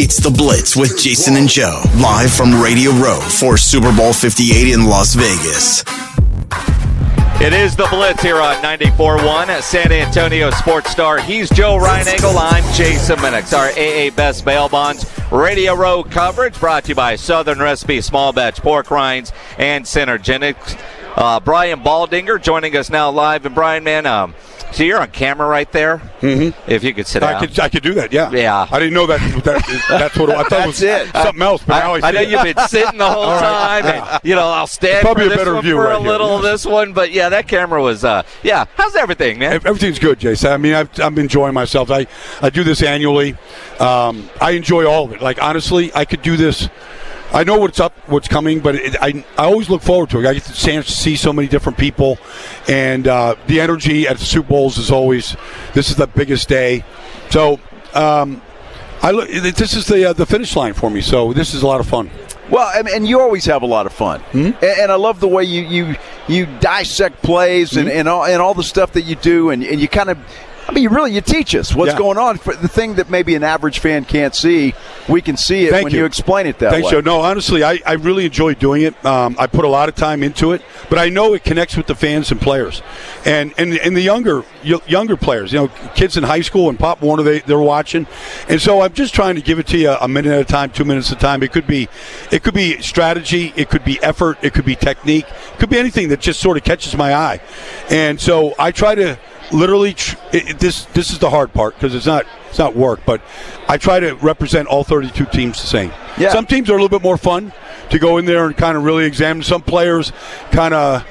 It's The Blitz with Jason and Joe, live from Radio Row for Super Bowl 58 in Las Vegas. It is The Blitz here on 94.1 San Antonio Sports Star. He's Joe Reinagel. I'm Jason Minix. Our AA Best Bail Bonds Radio Row coverage brought to you by Southern Recipe Small Batch Pork Rinds and Synergenics. Brian Baldinger joining us now live. And Brian, man, so you're on camera right there. Mm-hmm. If you could sit down. I could do that, yeah. Yeah. I didn't know that's what I thought it was something else. But I know you've been sitting the whole time. And, I'll stand probably for a this better one view for right a little here, of this one. But, yeah, that camera was, How's everything, man? Everything's good, Jason. I mean, I'm enjoying myself. I do this annually. I enjoy all of it. Like, honestly, I could do this. I know what's coming, but I always look forward to it. I get the chance to see so many different people, and the energy at the Super Bowls is always, this is the biggest day. So this is the finish line for me, so this is a lot of fun. Well, and you always have a lot of fun, and I love the way you dissect plays and all the stuff that you do, and you kind of, you teach us what's going on. For the thing that maybe an average fan can't see, we can see it when you explain it that way. Thanks, Joe. No, honestly, I really enjoy doing it. I put a lot of time into it, but I know it connects with the fans and players, and the younger players. Kids in high school and Pop Warner, they're watching, and so I'm just trying to give it to you a minute at a time, 2 minutes at a time. It could be strategy, it could be effort, it could be technique, it could be anything that just sort of catches my eye, and so I try to. Literally, this is the hard part because it's not work, but I try to represent all 32 teams the same. Yeah. Some teams are a little bit more fun to go in there and kind of really examine. Some players kind of,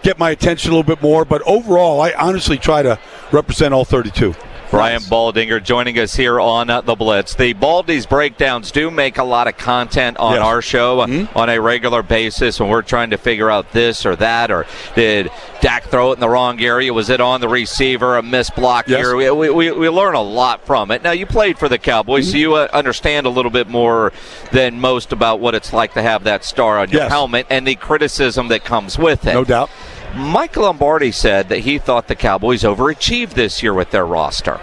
get my attention a little bit more, but overall, I honestly try to represent all 32. Brian Baldinger joining us here on The Blitz. The Baldies breakdowns do make a lot of content on our show on a regular basis when we're trying to figure out this or that, or did Dak throw it in the wrong area? Was it on the receiver, a missed block here? We learn a lot from it. Now, you played for the Cowboys, so you understand a little bit more than most about what it's like to have that star on your helmet and the criticism that comes with it. No doubt. Mike Lombardi said that he thought the Cowboys overachieved this year with their roster.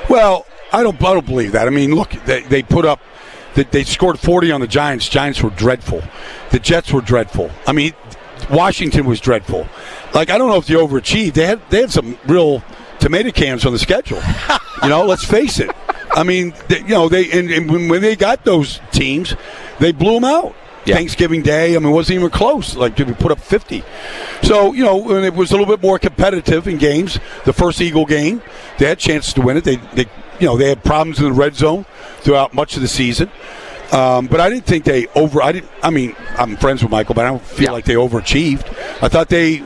Well, I don't believe that. I mean, look, they put up, they scored 40 on the Giants. Giants were dreadful. The Jets were dreadful. I mean, Washington was dreadful. Like, I don't know if they overachieved. They had some real tomato cans on the schedule. Let's face it. I mean, when they got those teams, they blew them out. Yeah. Thanksgiving Day, it wasn't even close. Like, did we put up 50? So, when it was a little bit more competitive in games, the first Eagle game, they had chances to win it. They had problems in the red zone throughout much of the season. But I didn't think I'm friends with Michael, but I don't feel like they overachieved. I thought they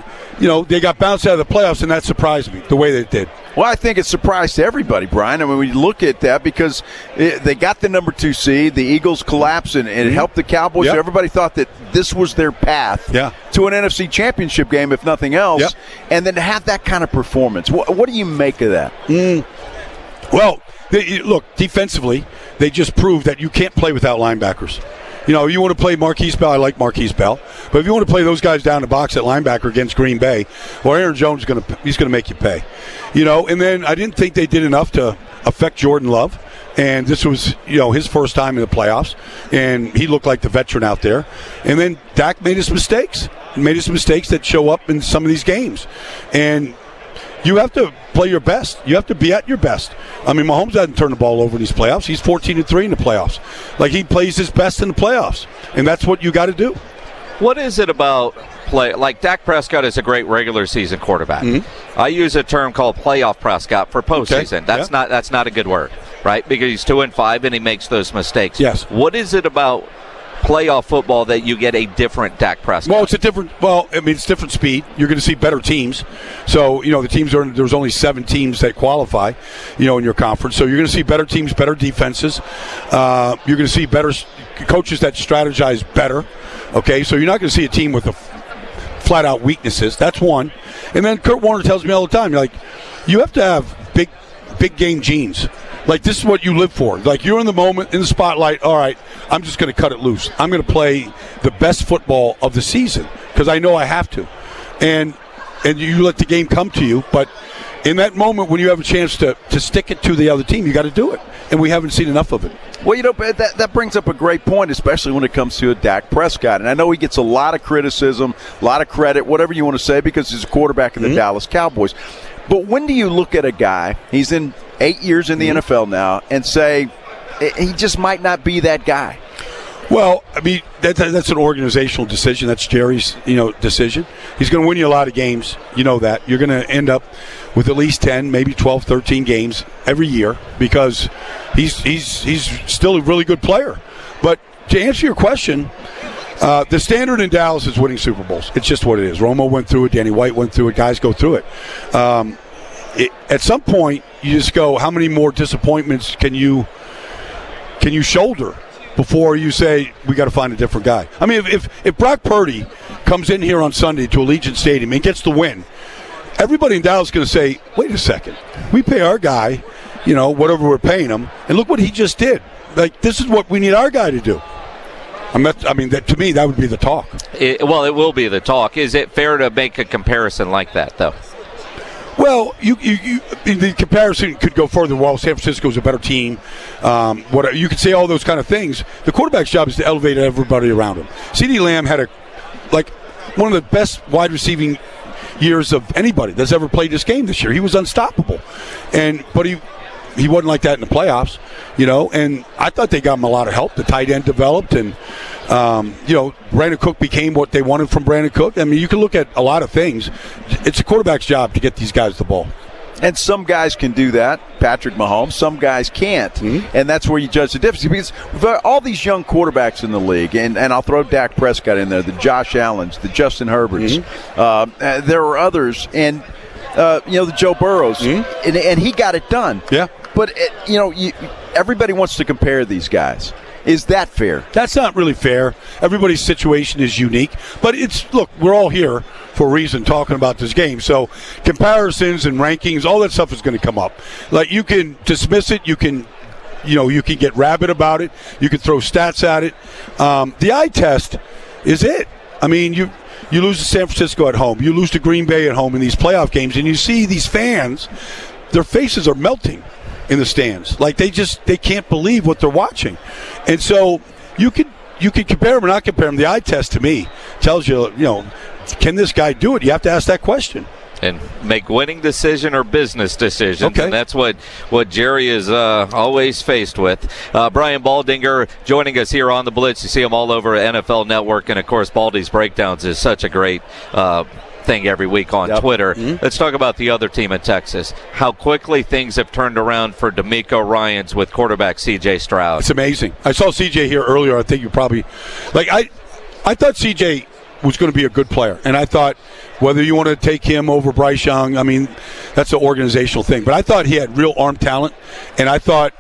got bounced out of the playoffs, and that surprised me, the way they did. Well, I think it surprised everybody, Brian. when you look at that, because they got the number 2 seed, the Eagles collapsed, and it helped the Cowboys. Yep. So everybody thought that this was their path to an NFC championship game, if nothing else. Yep. And then to have that kind of performance, what do you make of that? Well, look, defensively, they just proved that you can't play without linebackers. You want to play Marquise Bell, I like Marquise Bell. But if you want to play those guys down the box at linebacker against Green Bay, well, Aaron Jones he's going to make you pay. And then I didn't think they did enough to affect Jordan Love. And this was, his first time in the playoffs. And he looked like the veteran out there. And then Dak made his mistakes. That show up in some of these games. And you have to play your best. You have to be at your best. Mahomes hasn't turned the ball over in these playoffs. He's 14-3 in the playoffs. Like, he plays his best in the playoffs, and that's what you got to do. What is it about play? Like, Dak Prescott is a great regular season quarterback. I use a term called playoff Prescott for postseason. Okay. That's not a good word, right? Because he's 2-5 and he makes those mistakes. Yes. What is it about playoff football that you get a different Dak Prescott? Well, it's different speed. You're going to see better teams. So, the teams there's only 7 teams that qualify, in your conference. So you're going to see better teams, better defenses. You're going to see better coaches that strategize better. Okay, so you're not going to see a team with flat-out weaknesses. That's one. And then Kurt Warner tells me all the time, you have to have big game genes. Like, this is what you live for. Like, you're in the moment, in the spotlight. All right, I'm just going to cut it loose. I'm going to play the best football of the season because I know I have to. And you let the game come to you. But, in that moment when you have a chance to stick it to the other team, you got to do it. And we haven't seen enough of it. Well, that brings up a great point, especially when it comes to a Dak Prescott. And I know he gets a lot of criticism, a lot of credit, whatever you want to say, because he's a quarterback of the Dallas Cowboys. But when do you look at a guy, he's in 8 years in the NFL now, and say he just might not be that guy? Well, I mean, that's an organizational decision. That's Jerry's, decision. He's going to win you a lot of games. You know that. You're going to end up with at least 10, maybe 12, 13 games every year because he's still a really good player. But to answer your question, the standard in Dallas is winning Super Bowls. It's just what it is. Romo went through it. Danny White went through it. Guys go through it. At some point, you just go, how many more disappointments can you shoulder before you say, we got to find a different guy? I mean, if Brock Purdy comes in here on Sunday to Allegiant Stadium and gets the win, everybody in Dallas is going to say, wait a second, we pay our guy, whatever we're paying him, and look what he just did. Like, this is what we need our guy to do. To me, that would be the talk. It will be the talk. Is it fair to make a comparison like that, though? Well, the comparison could go further. Well, San Francisco's a better team. You could say all those kind of things. The quarterback's job is to elevate everybody around him. CeeDee Lamb had one of the best wide receiving years of anybody that's ever played this game this year. He was unstoppable, but he wasn't like that in the playoffs, And I thought they got him a lot of help. The tight end developed, and Brandon Cook became what they wanted from Brandon Cook. I mean, you can look at a lot of things. It's a quarterback's job to get these guys the ball. And some guys can do that, Patrick Mahomes. Some guys can't. And that's where you judge the difference. Because we've got all these young quarterbacks in the league, and I'll throw Dak Prescott in there, the Josh Allens, the Justin Herberts. There are others, and the Joe Burrows, and he got it done. Yeah. But, everybody wants to compare these guys. Is that fair? That's not really fair. Everybody's situation is unique. But look, we're all here for a reason talking about this game. So comparisons and rankings, all that stuff is going to come up. Like, you can dismiss it. You can get rabid about it. You can throw stats at it. The eye test is it. I mean, you lose to San Francisco at home. You lose to Green Bay at home in these playoff games, and you see these fans, their faces are melting in the stands. Like, they can't believe what they're watching. And so you could compare them or not compare them. The eye test, to me, tells you, can this guy do it? You have to ask that question. And make winning decision or business decisions. Okay. And that's what Jerry is always faced with. Brian Baldinger joining us here on the Blitz. You see him all over NFL Network. And, of course, Baldy's Breakdowns is such a great thing every week on Twitter. Let's talk about the other team in Texas. How quickly things have turned around for D'Amico Ryans with quarterback C.J. Stroud. It's amazing. I saw C.J. here earlier. I think you probably I thought C.J. was going to be a good player, and I thought whether you want to take him over Bryce Young, I mean, that's an organizational thing. But I thought he had real arm talent, and I thought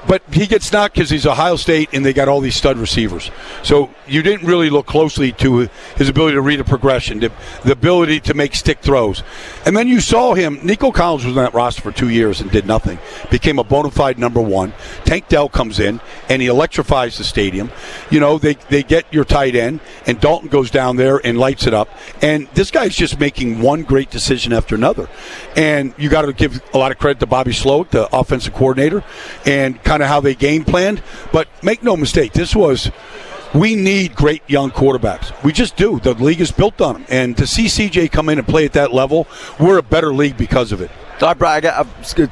but he gets knocked because he's Ohio State and they got all these stud receivers. So you didn't really look closely to his ability to read a progression, the ability to make stick throws. And then you saw him, Nico Collins was on that roster for 2 years and did nothing. Became a bona fide number one. Tank Dell comes in and he electrifies the stadium. They get your tight end and Dalton goes down there and lights it up. And this guy's just making one great decision after another. And you got to give a lot of credit to Bobby Slowick, the offensive coordinator, and kind of how they game planned. But make no mistake, we need great young quarterbacks. We just do. The league is built on them. And to see CJ come in and play at that level, we're a better league because of it. Brian,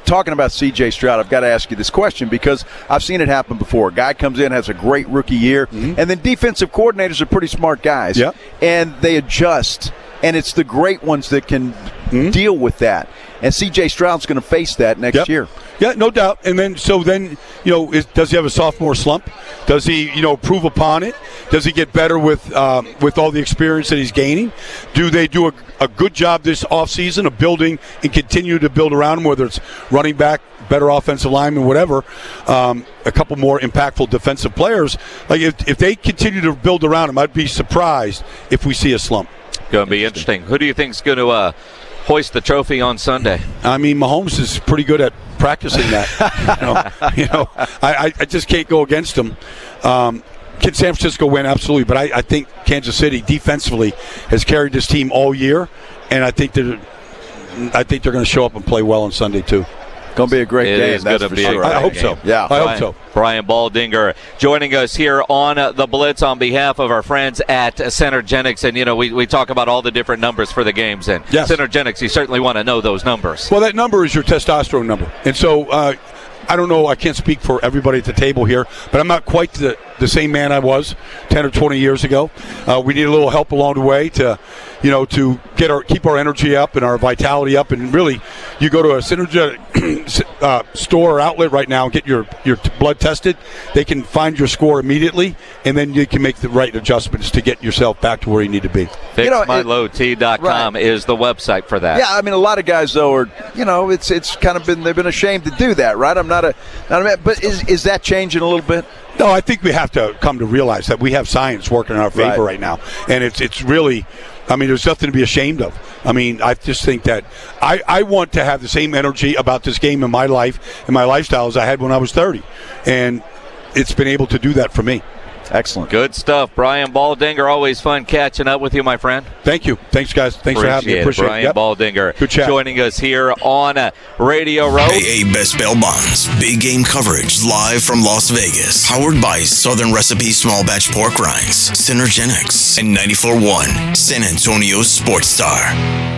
talking about C.J. Stroud, I've got to ask you this question because I've seen it happen before. A guy comes in, has a great rookie year, and then defensive coordinators are pretty smart guys. And they adjust, and it's the great ones that can deal with that. And C.J. Stroud's going to face that next year. Yeah, no doubt. And then, does he have a sophomore slump? Does he, improve upon it? Does he get better with all the experience that he's gaining? Do they do a good job this offseason of building and continue to build around him, whether it's running back, better offensive lineman, whatever, a couple more impactful defensive players? Like, if they continue to build around him, I'd be surprised if we see a slump. Going to be interesting. Who do you think is going to hoist the trophy on Sunday? I mean, Mahomes is pretty good at practicing that. I just can't go against him. Can San Francisco win? Absolutely. But I think Kansas City defensively has carried this team all year, and I think they're I think they're going to show up and play well on Sunday too. Going to be a great game. It's going to be a great I hope game. so. Yeah, I hope so. Brian Baldinger joining us here on the Blitz on behalf of our friends at Synergenics. And, we talk about all the different numbers for the games. And yes. Synergenics, you certainly want to know those numbers. Well, that number is your testosterone number. And so I don't know, I can't speak for everybody at the table here, but I'm not quite the same man I was 10 or 20 years ago. We need a little help along the way to keep our energy up and our vitality up. And really, you go to a Synergetic store or outlet right now and get your blood tested. They can find your score immediately, and then you can make the right adjustments to get yourself back to where you need to be. FixMyLowT.com is the website for that. Yeah, I mean, a lot of guys though are, it's kind of they've been ashamed to do that, right? I'm not a man, but is that changing a little bit? No, I think we have to come to realize that we have science working in our favor right now, and it's really. I mean, there's nothing to be ashamed of. I mean, I just think that I want to have the same energy about this game in my life and my lifestyle as I had when I was 30. And it's been able to do that for me. Excellent. Good stuff. Brian Baldinger, always fun catching up with you, my friend. Thank you. Thanks, guys. Thanks for having me. Appreciate it. Brian Baldinger Good chat. Joining us here on Radio Row. AA Best Bail Bonds. Big game coverage live from Las Vegas. Powered by Southern Recipe Small Batch Pork Rinds. Synergenics. And 94.1 San Antonio Sports Star.